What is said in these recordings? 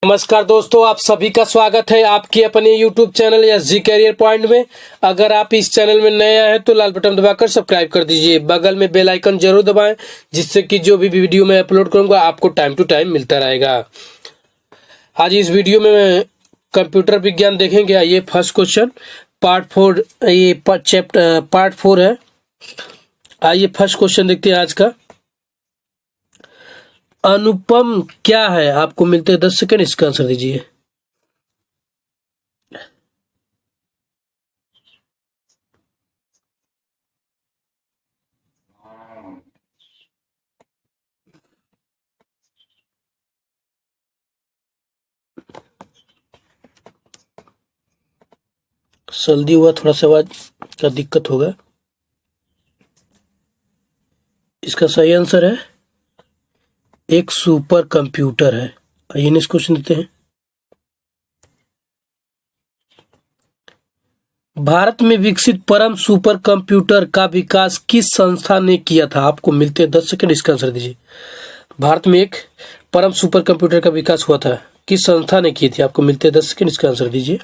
नमस्कार दोस्तों, आप सभी का स्वागत है आपके अपने YouTube channel SG career point में। अगर आप इस चैनल में नए आए हैं तो लाल बटन दबाकर सब्सक्राइब कर दीजिए। बगल में बेल आइकन जरूर दबाएं, जिससे कि जो भी वीडियो मैं अपलोड करूंगा आपको टाइम टू टाइम मिलता रहेगा। आज इस वीडियो में कंप्यूटर विज्ञान देखेंगे। आइए फर्स्ट क्वेश्चन पार्ट 4, ये पार्ट 4 है। आइए फर्स्ट क्वेश्चन देखते हैं आज का। अनुपम क्या है? आपको मिलते हैं 10 सेकंड, इसका आंसर दीजिए। जल्दी हुआ, थोड़ा सा आवाज का दिक्कत होगा। इसका सही आंसर है एक सुपर कंप्यूटर है। आइए नेक्स्ट क्वेश्चन देते हैं। भारत में विकसित परम सुपर कंप्यूटर का विकास किस संस्था ने किया था? आपको मिलते हैं 10 सेकंड, इसका आंसर दीजिए। भारत में एक परम सुपर कंप्यूटर का विकास हुआ था, किस संस्था ने की थी? आपको मिलते हैं 10 सेकंड, इसका आंसर दीजिए।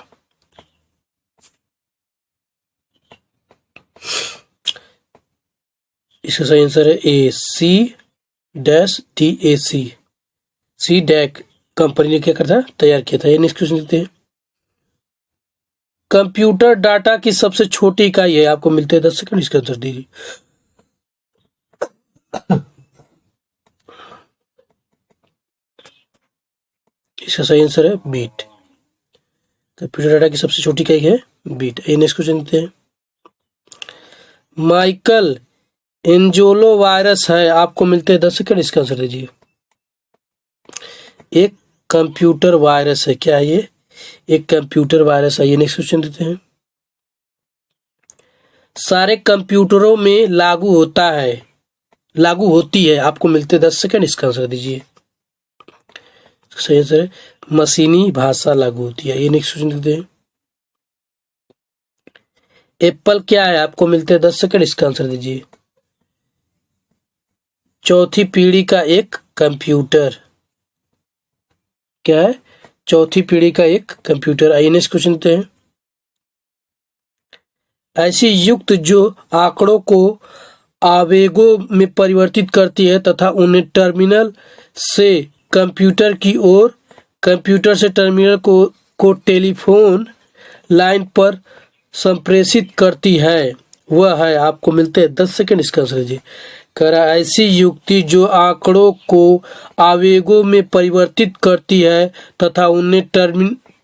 इसका सही आंसर है C-DAC। सी डैक कंपनी ने क्या करता तैयार किया था। ये नेक्स्ट क्वेश्चन देते हैं। कंप्यूटर डाटा की सबसे छोटी इकाई है। आपको मिलते हैं 10 सेकंड, इसका आंसर दीजिए। इसका सही आंसर है बीट। कंप्यूटर डाटा की सबसे छोटी इकाई है बीट। ये नेक्स्ट क्वेश्चन देते हैं। माइकल एंजेलो वायरस है। आपको मिलते हैं 10 सेकंड, इसका आंसर दीजिए। एक कंप्यूटर वायरस है। क्या है ये? एक कंप्यूटर वायरस है। ये नेक्स्ट क्वेश्चन देते हैं। सारे कंप्यूटरों में लागू होती है। आपको मिलते हैं 10 सेकंड, इसका आंसर दीजिए। सही आंसर है मशीनी भाषा लागू होती है। ये नेक्स्ट क्वेश्चन देते हैं। एप्पल क्या है? आपको मिलते हैं 10 सेकंड, इसका आंसर दीजिए। चौथी पीढ़ी का एक कंप्यूटर। क्या है? चौथी पीढ़ी का एक कंप्यूटर। आइए नेक्स्ट क्वेश्चन देते हैं। ऐसी युक्त जो आंकड़ों को आवेगों में परिवर्तित करती है तथा उन्हें टर्मिनल से कंप्यूटर की ओर, कंप्यूटर से टर्मिनल को टेलीफोन लाइन पर संप्रेषित करती है, वह है। आपको मिलते हैं 10 सेकंड, इसका आंसर दीजिए। कह रहा है ऐसी युक्ति जो आंकड़ों को आवेगों में परिवर्तित करती है तथा उन्हें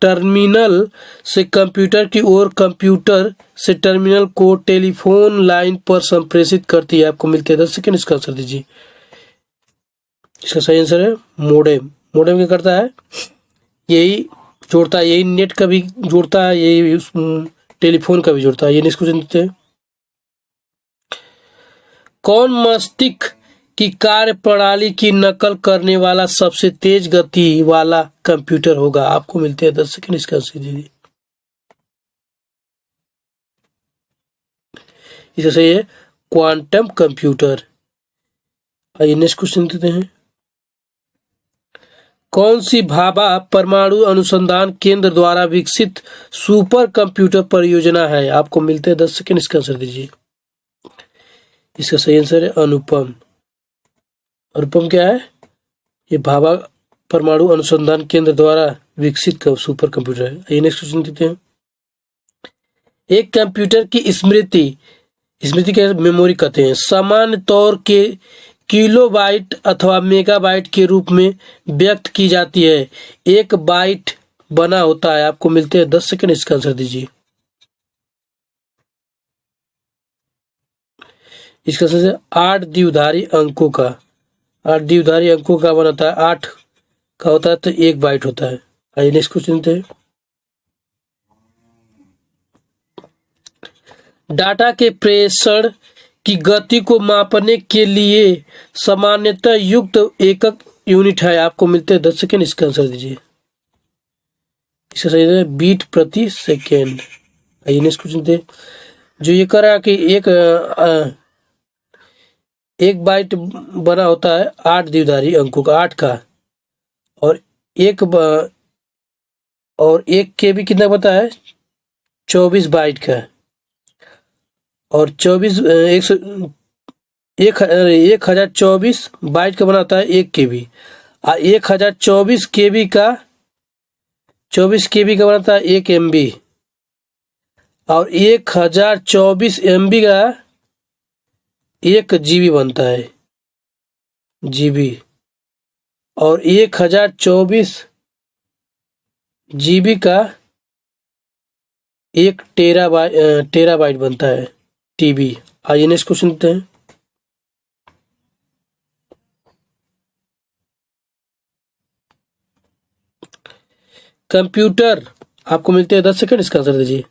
टर्मिनल से कंप्यूटर की ओर, कंप्यूटर से टर्मिनल को टेलीफोन लाइन पर संप्रेषित करती है। आपको मिलते हैं 10 सेकंड, इसका आंसर दीजिए। इसका सही आंसर है मोडेम। मोडेम क्या करता है? यही जोड़ता है, यही नेट का भी जोड़ता है, यही टेलीफोन का भी जोड़ता है। ये नेक्स्ट क्वेश्चन देते हैं। कौन मस्तिष्क की कार्य प्रणाली की नकल करने वाला सबसे तेज गति वाला कंप्यूटर होगा? आपको मिलते हैं 10 सेकंड, इसका आंसर दीजिए। इसे सही है क्वांटम कंप्यूटर। आइए नेक्स्ट क्वेश्चन देते हैं। कौन सी भाभा परमाणु अनुसंधान केंद्र द्वारा विकसित सुपर कंप्यूटर परियोजना है? आपको मिलते हैं 10 सेकंड, इसका आंसर दीजिए। इसका सही आंसर है अनुपम। अनुपम क्या है? ये भाभा परमाणु अनुसंधान केंद्र द्वारा विकसित सुपर कंप्यूटर है। ये नेक्स्ट क्वेश्चन देते हैं। एक कंप्यूटर की स्मृति के मेमोरी कहते हैं, सामान्य तौर के किलोबाइट अथवा मेगाबाइट के रूप में व्यक्त की जाती है। एक बाइट बना होता है। आपको मिलते हैं 10 सेकंड, इसका आंसर दीजिए। इसका आंसर है 8 द्विधारी अंकों का। 8 द्विधारी अंकों का बनाता है, 8 का होता है तो 1 बाइट होता है। आइए नेक्स्ट क्वेश्चन देते हैं। डाटा के प्रेषण की गति को मापने के लिए सामान्यतः युक्त एकक यूनिट है। आपको मिलते हैं 10 सेकंड, इसका आंसर दीजिए। इसका सही है बीट प्रति सेकेंड। आइए नेक्स्ट क्वेश्चन देते हैं। जो ये कह रहा है कि एक बाइट बना होता है 8 द्विधारी अंकों का, 8 का, और और 1 KB कितना पता है? 24 बाइट का है। और 1024 बाइट का बनाता है 1 KB। और 1024 KB का बनाता है 1 MB। और 1024 MB का 1 GB बनता है, GB। और 1024 GB का 1 टेराबाइट बनता है, TB। आइए नेक्स्ट क्वेश्चन देते हैं। कंप्यूटर आपको मिलते हैं 10 सेकंड, इसका आंसर दीजिए।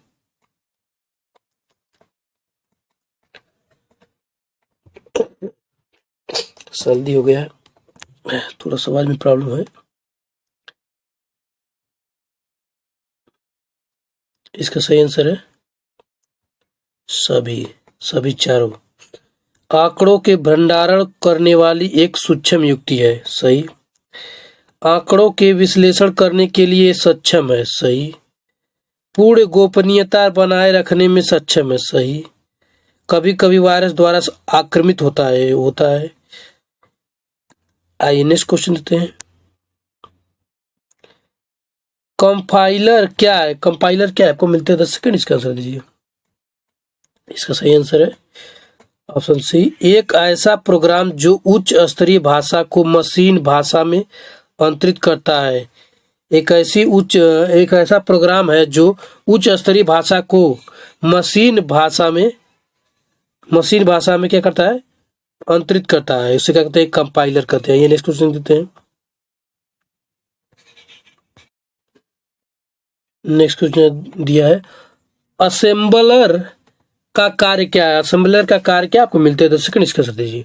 सर्दी हो गया है, थोड़ा आवाज में प्रॉब्लम है। इसका सही आंसर है सभी चारों। आंकड़ों के भंडारण करने वाली एक सूक्ष्म युक्ति है, सही। आंकड़ों के विश्लेषण करने के लिए सक्षम है, सही। पूर्ण गोपनीयता बनाए रखने में सक्षम है, सही। कभी कभी वायरस द्वारा आक्रमित होता है। आइए नेक्स्ट क्वेश्चन देते हैं। कंपाइलर क्या है? आपको मिलते हैं 10 सेकंड, इसका आंसर दीजिए। इसका सही आंसर है ऑप्शन सी, एक ऐसा प्रोग्राम जो उच्च स्तरीय भाषा को मशीन भाषा में अंतरित करता है। एक ऐसा प्रोग्राम है जो उच्च स्तरीय भाषा को मशीन भाषा में क्या करता है? अंतरित करता है। उसे क्या कहते हैं? कंपाइलर कहते हैं। ये नेक्स्ट क्वेश्चन देते हैं। नेक्स्ट क्वेश्चन दिया है, असेंबलर का कार्य क्या है? असेंबलर का कार्य क्या? आपको मिलते हैं 10 सेकंड, इसका आंसर दीजिए।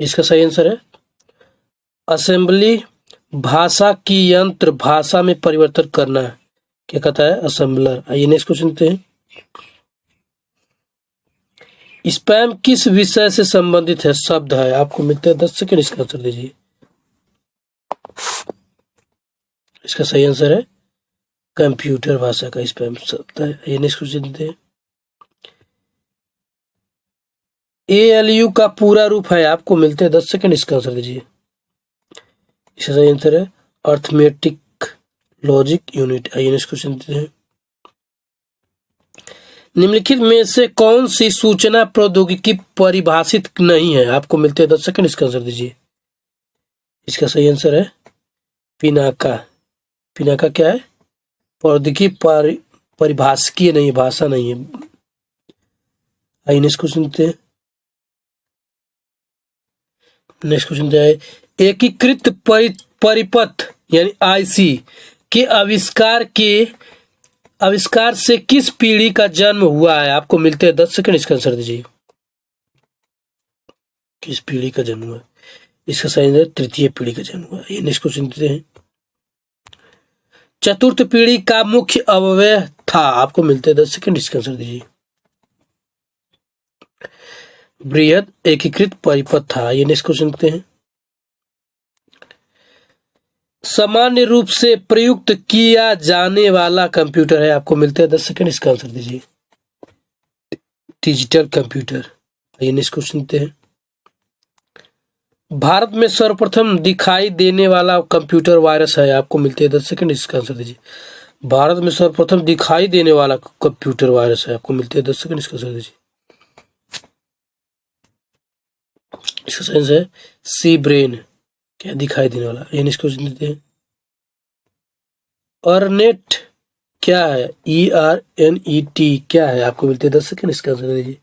इसका सही आंसर है असेंबली भाषा की यंत्र भाषा में परिवर्तन करना, क्या कहता है? असेंबलर। आइए नेक्स्ट क्वेश्चन देते हैं। स्पैम किस विषय से संबंधित है? शब्द है, आपको मिलते हैं 10 सेकंड, इसका आंसर दीजिए। इसका सही आंसर है कंप्यूटर भाषा का स्पैम शब्द है। ये नेक्स्ट क्वेश्चन देते हैं। ALU का पूरा रूप है, आपको मिलते हैं 10 सेकंड, इसका आंसर दीजिए। इसका सही आंसर है अर्थमेटिक लॉजिक यूनिट। आइए नेक्स्ट क्वेश्चन देते हैं। निम्नलिखित में से कौन सी सूचना प्रौद्योगिकी परिभाषित नहीं है? आपको मिलते हैं 10 सेकंड, इसका आंसर दीजिए। इसका सही आंसर है पिनाका। पिनाका क्या है? प्रौद्योगिकी परिभाषिकीय नहीं, भाषा नहीं है। आइए नेक्स्ट क्वेश्चन देते हैं। नेक्स्ट क्वेश्चन दिया है, एकीकृत परिपथ यानी IC के आविष्कार से किस पीढ़ी का जन्म हुआ है? आपको मिलते हैं 10 सेकंड, इसका आंसर दीजिए। किस पीढ़ी का जन्म हुआ? इसका सही है तृतीय पीढ़ी का जन्म हुआ। ये नेक्स्ट क्वेश्चन देते हैं। चतुर्थ पीढ़ी का मुख्य अवयव था, आपको मिलते हैं 10 सेकंड, इसका आंसर दीजिए। बृहद एकीकृत परिपथ था। ये नेक्स्ट क्वेश्चन देते हैं। सामान्य रूप से प्रयुक्त किया जाने वाला कंप्यूटर है, आपको मिलते हैं 10 सेकंड, इसका आंसर दीजिए। Digital computer. ये नेक्स्ट क्वेश्चन देते हैं। भारत में सर्वप्रथम दिखाई देने वाला कंप्यूटर वायरस है, आपको मिलते हैं 10 सेकंड, इसका आंसर दीजिए। भारत में सर्वप्रथम दिखाई देने वाला कंप्यूटर वायरस है, आपको मिलते हैं 10 सेकंड, इसका आंसर दीजिए। इसका सेंस है सी ब्रेन, क्या दिखाई देने वाला। ये नेक्स्ट क्वेश्चन देते हैं। अर्नेट क्या है? ERNET क्या है? आपको मिलते हैं 10 सेकंड, इसका आंसर दीजिए।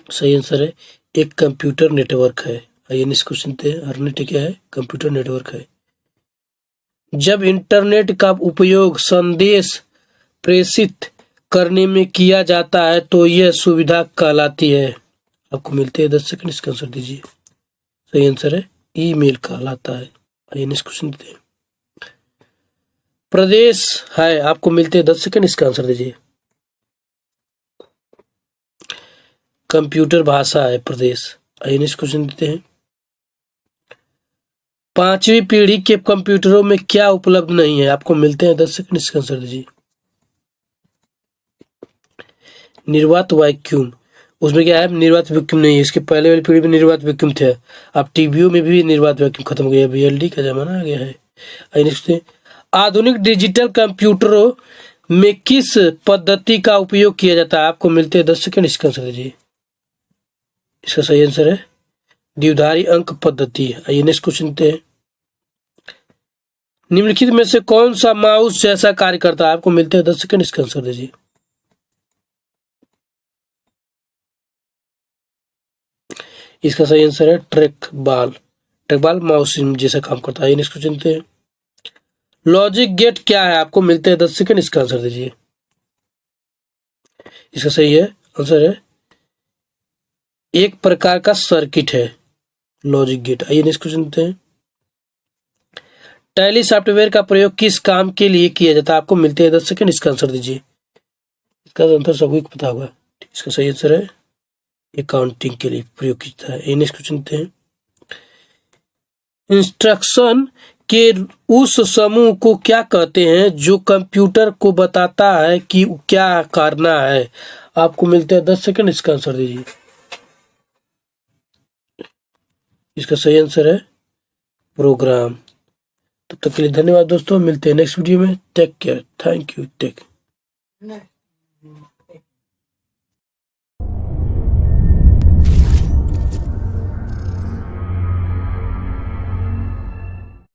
सही आंसर है एक कंप्यूटर नेटवर्क है। आइए नेक्स्ट क्वेश्चन देते हैं। अर्नेट क्या है? कंप्यूटर नेटवर्क है। जब इंटरनेट का उपयोग संदेश प्रेषित करने में किया जाता है तो यह सुविधा कहलाती है, आपको मिलते हैं 10 सेकंड, इसका आंसर दीजिए। सही आंसर है ईमेल कहलाता है। आइए नेक्स्ट क्वेश्चन देते हैं। प्रदेश है, आपको मिलते हैं 10 सेकंड, इसका आंसर दीजिए। कंप्यूटर भाषा है प्रदेश। आइए नेक्स्ट क्वेश्चन देते हैं। 5वीं पीढ़ी के कंप्यूटरों में क्या उपलब्ध नहीं है? आपको मिलते हैं 10 सेकंड, इसका आंसर दीजिए। निर्वात वैक्यूम, उसमें क्या है, निर्वात वैक्यूम नहीं है। इसके पहले वाली पीढ़ी में निर्वात वैक्यूम थे। अब टीवीओ में भी निर्वात वैक्यूम खत्म हो गया, VLD का जमाना आ गया है। आइए नेक्स्ट, आधुनिक डिजिटल कंप्यूटरों में किस पद्धति का उपयोग किया जाता है? आपको मिलते हैं 10 सेकंड, इसका आंसर दीजिए। इसका सही आंसर है द्विधारी अंक पद्धति। आइए नेक्स्ट क्वेश्चन देते हैं। निम्नलिखित में से कौन सा माउस जैसा कार्य करता है? आपको मिलते हैं 10 सेकंड, इसका आंसर दीजिए। इसका सही आंसर है ट्रैक बॉल माउस जैसा काम करता है। नेक्स्ट क्वेश्चन देते हैं। लॉजिक गेट क्या है? आपको मिलते हैं 10 सेकंड, इसका आंसर दीजिए। इसका सही है आंसर है एक प्रकार का सर्किट है लॉजिक गेट। आइए नेक्स्ट क्वेश्चन देते हैं। टैली सॉफ्टवेयर का प्रयोग किस काम के लिए किया जाता है? आपको मिलते हैं 10 सेकंड, इसका आंसर दीजिए। इसका आंसर सभी को पता होगा। इसका सही आंसर है अकाउंटिंग के लिए प्रयोग किया जाता है। नेक्स्ट क्वेश्चन देते हैं। इंस्ट्रक्शन के उस समूह को क्या कहते हैं जो कंप्यूटर को बताता है कि क्या करना है? आपको मिलते हैं 10 सेकंड, इसका आंसर दीजिए। इसका सही आंसर है प्रोग्राम। तब तक के लिए धन्यवाद दोस्तों, मिलते हैं नेक्स्ट वीडियो में। Take care, thank you, take.